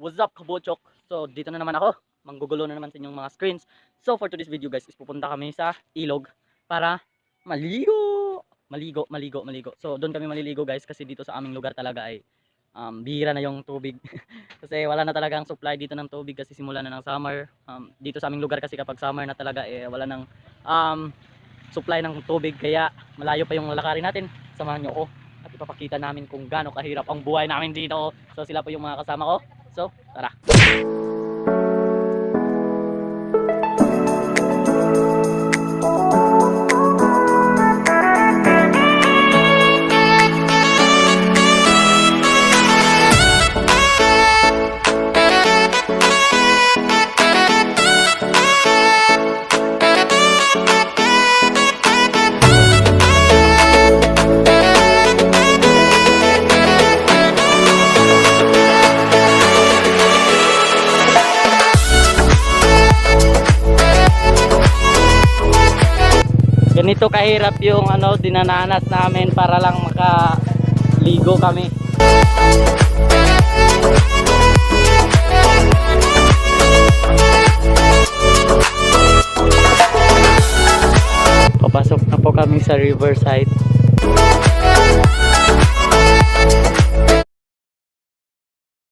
What's up, kabochok? So, dito na naman ako. Manggugulo na naman sa inyong mga screens. So, for today's video guys, is pupunta kami sa ilog para maligo. Maligo. So, doon kami maliligo guys kasi dito sa aming lugar talaga ay bihira na yung tubig. Kasi wala na talagang supply dito ng tubig kasi simula na ng summer. Dito sa aming lugar kasi kapag summer na talaga wala nang supply ng tubig kaya malayo pa yung lalakarin natin. Samahan nyo ako at ipapakita namin kung gaano kahirap ang buhay namin dito. So, sila po yung mga kasama ko. So, tara. Ganito kahirap yung dinananas namin para lang makaligo kami. Papasok na po kami sa riverside.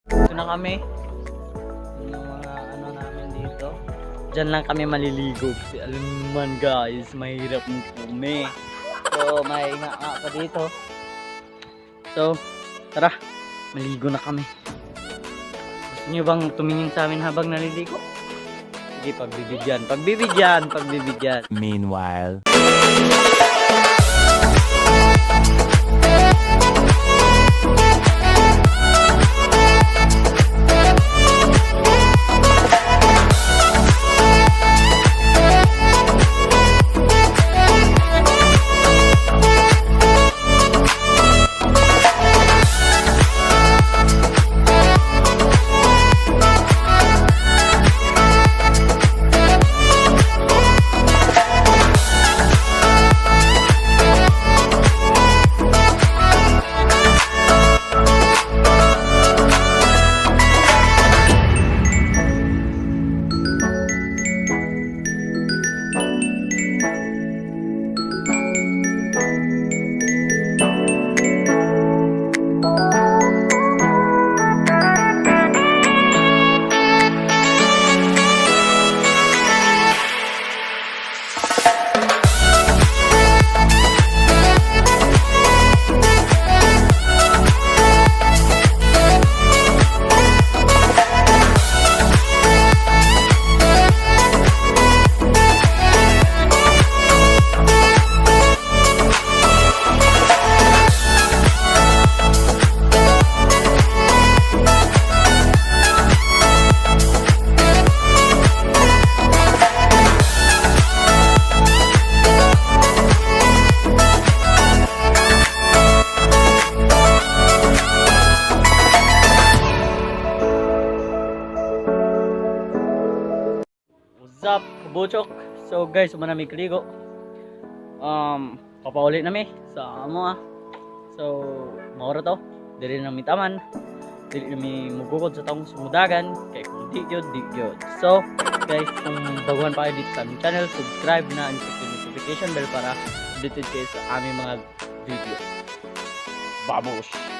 Ito na kami. Yung mga namin dito. Diyan lang kami maliligo kasi alam naman guys, mahirap mo kami. So may nga pa dito. So tara, maligo na kami. Gusto nyo bang tumingin sa amin habang naliligo? Sige, pagbibigyan. Meanwhile, what's up, kabochok? So guys, sumanami kaligo. Papauli nami sa amo. So, maura to. Dili na mi taman. Dili na mi mugukod sa taong sumudagan. Kaya kung di gyud. So, guys, kung baguhan pa kayo dito sa aming channel, subscribe na and click yung notification bell para updated kayo sa aming mga video. Vamos!